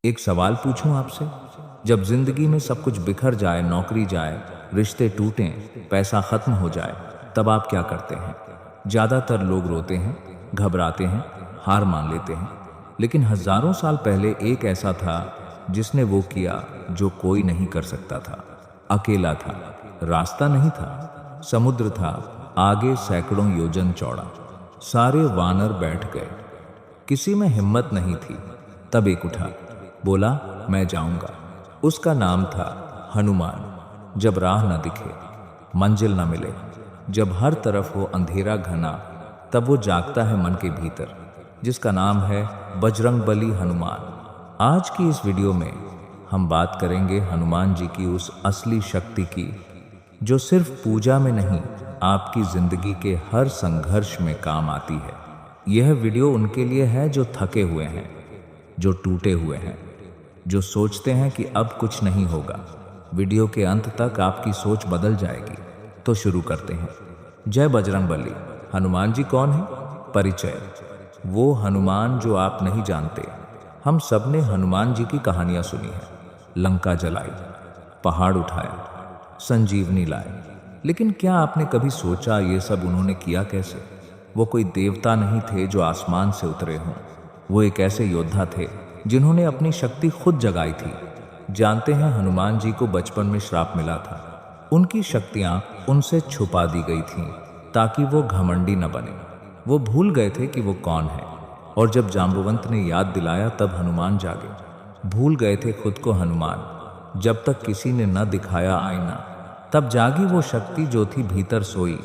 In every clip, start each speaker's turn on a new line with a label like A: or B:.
A: एक सवाल पूछूं आपसे, जब जिंदगी में सब कुछ बिखर जाए, नौकरी जाए, रिश्ते टूटें, पैसा खत्म हो जाए, तब आप क्या करते हैं? ज्यादातर लोग रोते हैं, घबराते हैं, हार मान लेते हैं। लेकिन हजारों साल पहले एक ऐसा था जिसने वो किया जो कोई नहीं कर सकता था। अकेला था, रास्ता नहीं था, समुद्र था आगे सैकड़ों योजन चौड़ा। सारे वानर बैठ गए, किसी में हिम्मत नहीं थी। तब एक उठा, बोला, मैं जाऊंगा। उसका नाम था हनुमान। जब राह न दिखे, मंजिल न मिले, जब हर तरफ हो अंधेरा घना, तब वो जागता है मन के भीतर, जिसका नाम है बजरंगबली हनुमान। आज की इस वीडियो में हम बात करेंगे हनुमान जी की उस असली शक्ति की जो सिर्फ पूजा में नहीं, आपकी जिंदगी के हर संघर्ष में काम आती है। यह वीडियो उनके लिए है जो थके हुए हैं, जो टूटे हुए हैं, जो सोचते हैं कि अब कुछ नहीं होगा। वीडियो के अंत तक आपकी सोच बदल जाएगी। तो शुरू करते हैं। जय बजरंगबली। हनुमान जी कौन है? परिचय। वो हनुमान जो आप नहीं जानते। हम सब ने हनुमान जी की कहानियां सुनी है। लंका जलाई, पहाड़ उठाया, संजीवनी लाए। लेकिन क्या आपने कभी सोचा ये सब उन्होंने किया कैसे? वो कोई देवता नहीं थे जो आसमान से उतरे हों। वो एक ऐसे योद्धा थे जिन्होंने अपनी शक्ति खुद जगाई थी। जानते हैं, हनुमान जी को बचपन में श्राप मिला था। उनकी शक्तियां उनसे छुपा दी गई थीं ताकि वो घमंडी न बने। वो भूल गए थे कि वो कौन है, और जब जाम्बवंत ने याद दिलाया तब हनुमान जागे। भूल गए थे खुद को हनुमान। जब तक किसी ने न दिखाया आईना, तब जागी वो शक्ति जो थी भीतर सोई,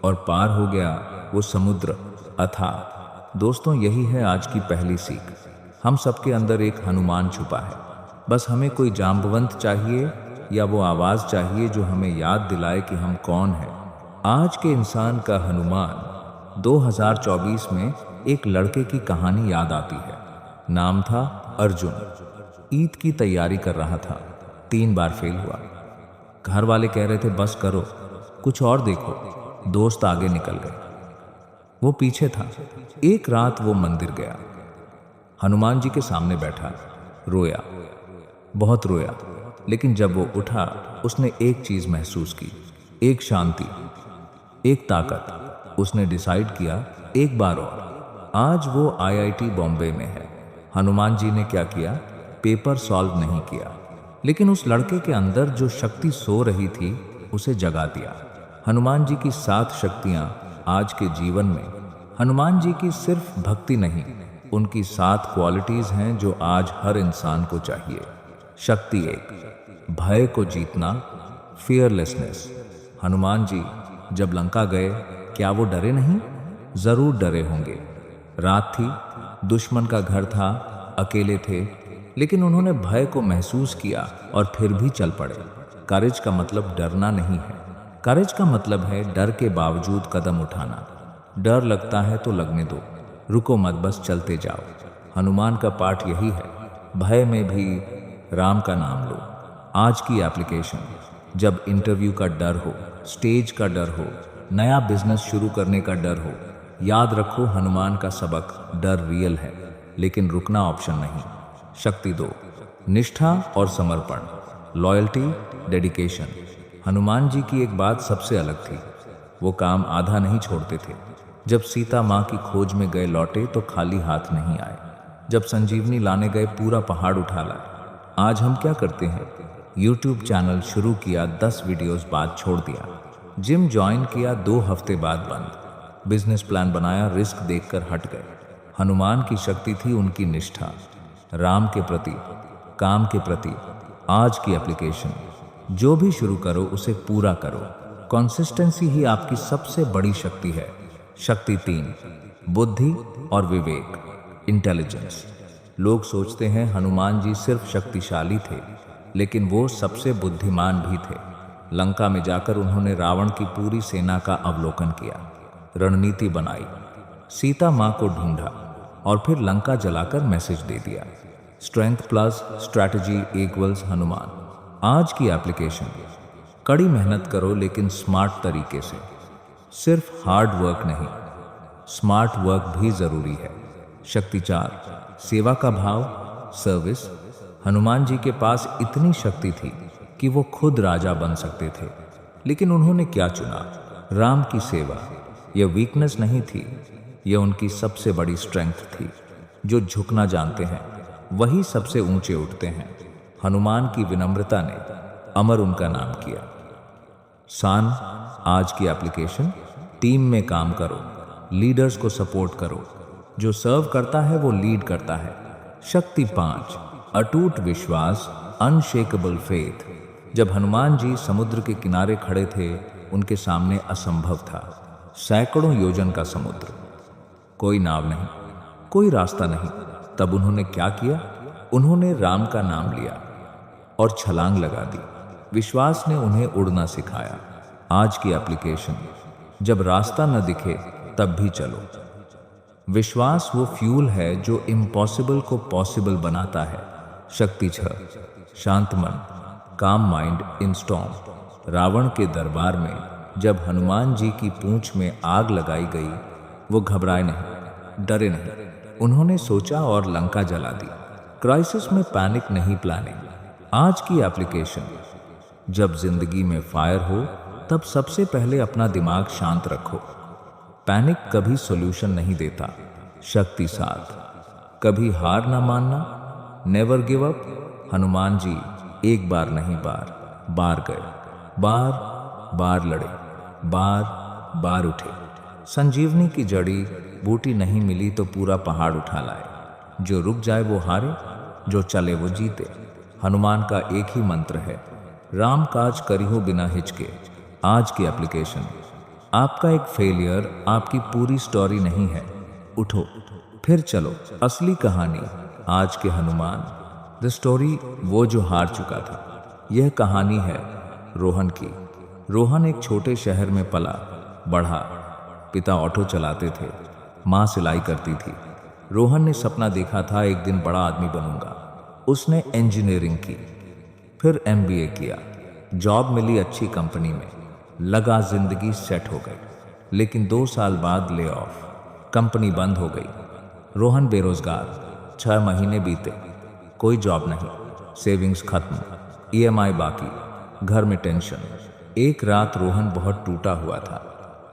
A: और पार हो गया वो समुद्र अथाह। दोस्तों, यही है आज की पहली सीख। हम सबके अंदर एक हनुमान छुपा है। बस हमें कोई जाम्बवंत चाहिए, या वो आवाज चाहिए जो हमें याद दिलाए कि हम कौन हैं। आज के इंसान का हनुमान 2024 में एक लड़के की कहानी याद आती है। नाम था अर्जुन। ईद की तैयारी कर रहा था, 3 बार फेल हुआ। घर वाले कह रहे थे बस करो, कुछ और देखो। दोस्त आगे निकल गए, वो पीछे था। एक रात वो मंदिर गया, हनुमान जी के सामने बैठा, रोया, बहुत रोया। लेकिन जब वो उठा, उसने एक चीज महसूस की, एक शांति, एक ताकत। उसने डिसाइड किया, एक बार और। आज वो आईआईटी बॉम्बे में है। हनुमान जी ने क्या किया? पेपर सॉल्व नहीं किया, लेकिन उस लड़के के अंदर जो शक्ति सो रही थी उसे जगा दिया। हनुमान जी की 7 शक्तियां आज के जीवन में। हनुमान जी की सिर्फ भक्ति नहीं, उनकी 7 क्वालिटीज हैं जो आज हर इंसान को चाहिए। शक्ति 1, भय को जीतना, फियरलेसनेस। हनुमान जी जब लंका गए, क्या वो डरे नहीं? जरूर डरे होंगे। रात थी, दुश्मन का घर था, अकेले थे, लेकिन उन्होंने भय को महसूस किया और फिर भी चल पड़े। करेज का मतलब डरना नहीं है। करेज का मतलब है डर के बावजूद कदम उठाना। डर लगता है तो लगने दो, रुको मत, बस चलते जाओ। हनुमान का पाठ यही है, भय में भी राम का नाम लो। आज की एप्लीकेशन, जब इंटरव्यू का डर हो, स्टेज का डर हो, नया बिजनेस शुरू करने का डर हो, याद रखो हनुमान का सबक, डर रियल है लेकिन रुकना ऑप्शन नहीं। शक्ति 2, निष्ठा और समर्पण, लॉयल्टी, डेडिकेशन। हनुमान जी की एक बात सबसे अलग थी, वो काम आधा नहीं छोड़ते थे। जब सीता माँ की खोज में गए, लौटे तो खाली हाथ नहीं आए। जब संजीवनी लाने गए, पूरा पहाड़ उठा लाए। आज हम क्या करते हैं? यूट्यूब चैनल शुरू किया, 10 वीडियोस बाद छोड़ दिया। जिम ज्वाइन किया, 2 हफ्ते बाद बंद। बिजनेस प्लान बनाया, रिस्क देखकर हट गए। हनुमान की शक्ति थी उनकी निष्ठा, राम के प्रति, काम के प्रति। आज की एप्लीकेशन, जो भी शुरू करो उसे पूरा करो। कंसिस्टेंसी ही आपकी सबसे बड़ी शक्ति है। शक्ति 3, बुद्धि और विवेक, इंटेलिजेंस। लोग सोचते हैं हनुमान जी सिर्फ शक्तिशाली थे, लेकिन वो सबसे बुद्धिमान भी थे। लंका में जाकर उन्होंने रावण की पूरी सेना का अवलोकन किया, रणनीति बनाई, सीता माँ को ढूंढा और फिर लंका जलाकर मैसेज दे दिया। Strength plus strategy equals Hanuman. आज की एप्लीकेशन, कड़ी मेहनत करो लेकिन स्मार्ट तरीके से। सिर्फ हार्ड वर्क नहीं, स्मार्ट वर्क भी जरूरी है। शक्ति 4, सेवा का भाव, सर्विस। हनुमान जी के पास इतनी शक्ति थी कि वो खुद राजा बन सकते थे, लेकिन उन्होंने क्या चुना? राम की सेवा। यह वीकनेस नहीं थी, यह उनकी सबसे बड़ी स्ट्रेंथ थी। जो झुकना जानते हैं वही सबसे ऊंचे उठते हैं। हनुमान की विनम्रता ने अमर उनका नाम किया। सान आज की एप्लीकेशन। टीम में काम करो, लीडर्स को सपोर्ट करो। जो सर्व करता है वो लीड करता है। शक्ति 5, अटूट विश्वास, अनशेकेबल फेथ। जब हनुमान जी समुद्र के किनारे खड़े थे, उनके सामने असंभव था। सैकड़ों योजन का समुद्र, कोई नाव नहीं, कोई रास्ता नहीं। तब उन्होंने क्या किया? उन्होंने राम का नाम लिया और छलांग लगा दी। विश्वास ने उन्हें उड़ना सिखाया। आज की एप्लीकेशन। जब रास्ता न दिखे तब भी चलो। विश्वास वो फ्यूल है जो इम्पॉसिबल को पॉसिबल बनाता है। शक्ति 6, शांत मन, काम माइंड इन स्टॉर्म। रावण के दरबार में जब हनुमान जी की पूंछ में आग लगाई गई, वो घबराए नहीं, डरे नहीं। उन्होंने सोचा और लंका जला दी। क्राइसिस में पैनिक नहीं, प्लानिंग। आज की एप्लीकेशन। जब जिंदगी में फायर हो तब सबसे पहले अपना दिमाग शांत रखो। पैनिक कभी सॉल्यूशन नहीं देता। शक्ति 7, कभी हार ना मानना, never give up. Hanuman ji एक बार नहीं, बार गए, बार लड़े, बार उठे। संजीवनी की जड़ी बूटी नहीं मिली तो पूरा पहाड़ उठा लाए। जो रुक जाए वो हारे, जो चले वो जीते। हनुमान का एक ही मंत्र है, राम काज करिहो बिना हिचके। आज की एप्लीकेशन। आपका एक फेलियर आपकी पूरी स्टोरी नहीं है। उठो, फिर चलो। असली कहानी आज के हनुमान। द स्टोरी, वो जो हार चुका था। यह कहानी है रोहन की। रोहन एक छोटे शहर में पला बढ़ा। पिता ऑटो चलाते थे, माँ सिलाई करती थी। रोहन ने सपना देखा था, एक दिन बड़ा आदमी बनूंगा। उसने इंजीनियरिंग की, फिर MBA किया। जॉब मिली अच्छी कंपनी में, लगा जिंदगी सेट हो गई। लेकिन 2 साल बाद ले ऑफ, कंपनी बंद हो गई। रोहन बेरोजगार। 6 महीने बीते, कोई जॉब नहीं, सेविंग्स खत्म, EMI बाकी, घर में टेंशन। एक रात रोहन बहुत टूटा हुआ था।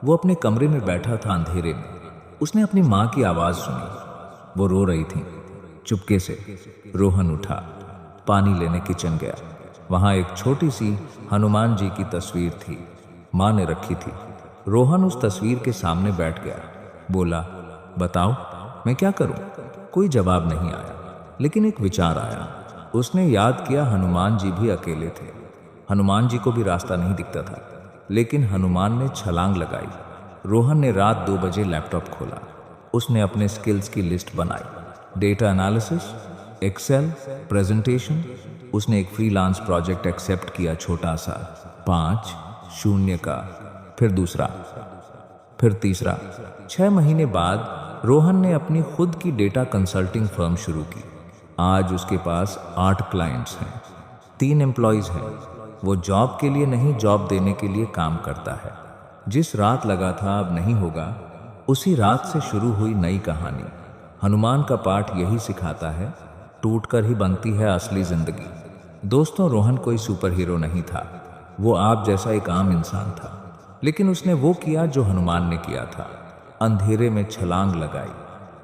A: वो अपने कमरे में बैठा था अंधेरे में। उसने अपनी माँ की आवाज सुनी, वो रो रही थी। चुपके से रोहन उठा, पानी लेने किचन गया। वहां एक छोटी सी हनुमान जी की तस्वीर थी, माँ ने रखी थी। रोहन उस तस्वीर के सामने बैठ गया, बोला, बताओ मैं क्या करूं? कोई जवाब नहीं आया, लेकिन एक विचार आया। उसने याद किया हनुमान जी भी अकेले थे। हनुमान जी को भी रास्ता नहीं दिखता था, लेकिन हनुमान ने छलांग लगाई। रोहन ने रात 2 बजे लैपटॉप खोला। उसने अपने स्किल्स की लिस्ट बनाई, डेटा एनालिसिस, एक्सेल, प्रेजेंटेशन। उसने एक फ्रीलांस प्रोजेक्ट एक्सेप्ट किया, छोटा सा, 5 शून्य का, फिर दूसरा, फिर तीसरा। 6 महीने बाद रोहन ने अपनी खुद की डेटा कंसल्टिंग फर्म शुरू की। आज उसके पास 8 क्लाइंट्स हैं, 3 एम्प्लॉयज हैं। वो जॉब के लिए नहीं, जॉब देने के लिए काम करता है। जिस रात लगा था अब नहीं होगा, उसी रात से शुरू हुई नई कहानी। हनुमान का पाठ यही सिखाता है, टूटकर ही बनती है असली जिंदगी। दोस्तों, रोहन कोई सुपर हीरो नहीं था। वो आप जैसा एक आम इंसान था, लेकिन उसने वो किया जो हनुमान ने किया था, अंधेरे में छलांग लगाई।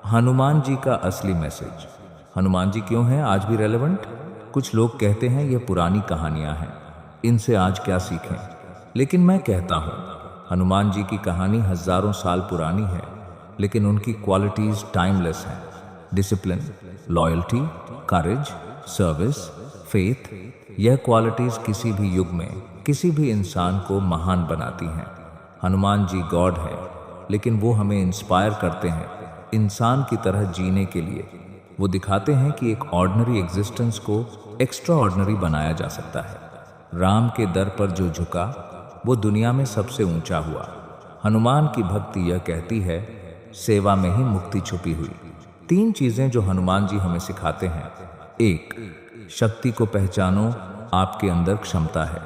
A: हनुमान जी का असली मैसेज। हनुमान जी क्यों हैं आज भी रेलेवेंट? कुछ लोग कहते हैं ये पुरानी कहानियां हैं, इनसे आज क्या सीखें? लेकिन मैं कहता हूँ, हनुमान जी की कहानी हजारों साल पुरानी है, लेकिन उनकी क्वालिटीज टाइमलेस हैं। डिसिप्लिन, लॉयल्टी, करेज, सर्विस, फेथ, यह क्वालिटीज किसी भी युग में किसी भी इंसान को महान बनाती हैं। हनुमान जी गॉड है, लेकिन वो हमें इंस्पायर करते हैं इंसान की तरह जीने के लिए। वो दिखाते हैं कि एक ऑर्डिनरी एग्जिस्टेंस को एक्स्ट्रा ऑर्डिनरी बनाया जा सकता है। राम के दर पर जो झुका, वो दुनिया में सबसे ऊंचा हुआ। हनुमान की भक्ति यह कहती है, सेवा में ही मुक्ति छुपी हुई। 3 चीजें जो हनुमान जी हमें सिखाते हैं। 1, शक्ति को पहचानो, आपके अंदर क्षमता है,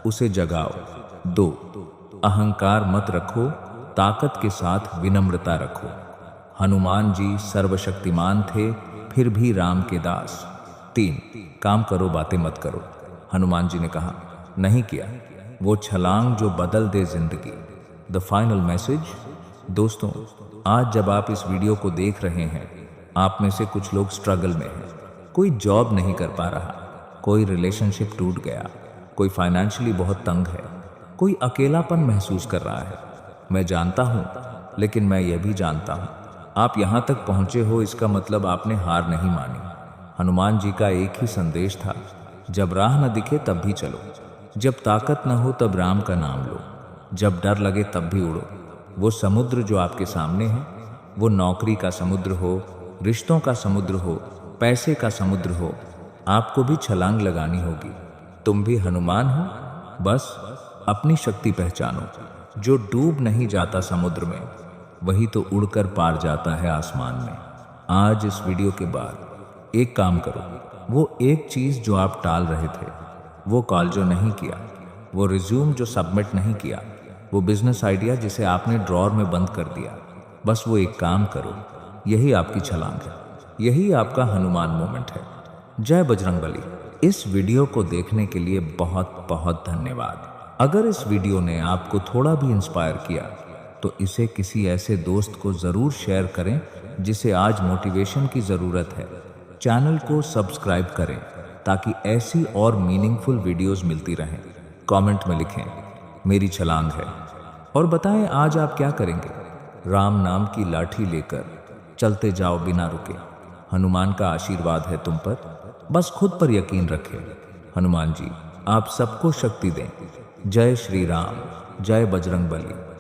A: उसे जगाओ। 2, अहंकार मत रखो, ताकत के साथ विनम्रता रखो। हनुमान जी सर्वशक्तिमान थे, फिर भी राम के दास। 3. काम करो बातें मत करो। हनुमान जी ने कहा, नहीं किया। वो छलांग जो बदल दे जिंदगी। The final message. दोस्तों, आज जब आप इस वीडियो को देख रहे हैं, आप में से कुछ लोग स्ट्रगल में हैं। कोई जॉब नहीं कर पा रहा, कोई रिलेशनशिप टूट गया, कोई फाइनेंशियली बहुत तंग है, कोई अकेलापन महसूस कर रहा है। मैं जानता हूं, लेकिन मैं यह भी जानता हूं, आप यहां तक पहुंचे हो इसका मतलब आपने हार नहीं मानी। हनुमान जी का एक ही संदेश था, जब राह न दिखे तब भी चलो, जब ताकत न हो तब राम का नाम लो, जब डर लगे तब भी उड़ो। वो समुद्र जो आपके सामने है, वो नौकरी का समुद्र हो, रिश्तों का समुद्र हो, पैसे का समुद्र हो, आपको भी छलांग लगानी होगी। तुम भी हनुमान हो, बस अपनी शक्ति पहचानो। जो डूब नहीं जाता समुद्र में, वही तो उड़कर पार जाता है आसमान में। आज इस वीडियो के बाद एक काम करो, वो एक चीज जो आप टाल रहे थे, वो कॉल जो नहीं किया, वो रिज्यूम जो सबमिट नहीं किया, वो बिजनेस आइडिया जिसे आपने ड्रॉर में बंद कर दिया, बस वो एक काम करो। यही आपकी छलांग है, यही आपका हनुमान मोमेंट है। जय बजरंगबली। इस वीडियो को देखने के लिए बहुत बहुत धन्यवाद। अगर इस वीडियो ने आपको थोड़ा भी इंस्पायर किया तो इसे किसी ऐसे दोस्त को जरूर शेयर करें जिसे आज मोटिवेशन की जरूरत है। चैनल को सब्सक्राइब करें ताकि ऐसी और मीनिंगफुल वीडियोस मिलती रहें। कमेंट में लिखें, मेरी छलांग है, और बताएं आज आप क्या करेंगे। राम नाम की लाठी लेकर चलते जाओ बिना रुके। हनुमान का आशीर्वाद है तुम पर, बस खुद पर यकीन रखें। हनुमान जी आप सबको शक्ति दें। जय श्री राम, जय बजरंगबली।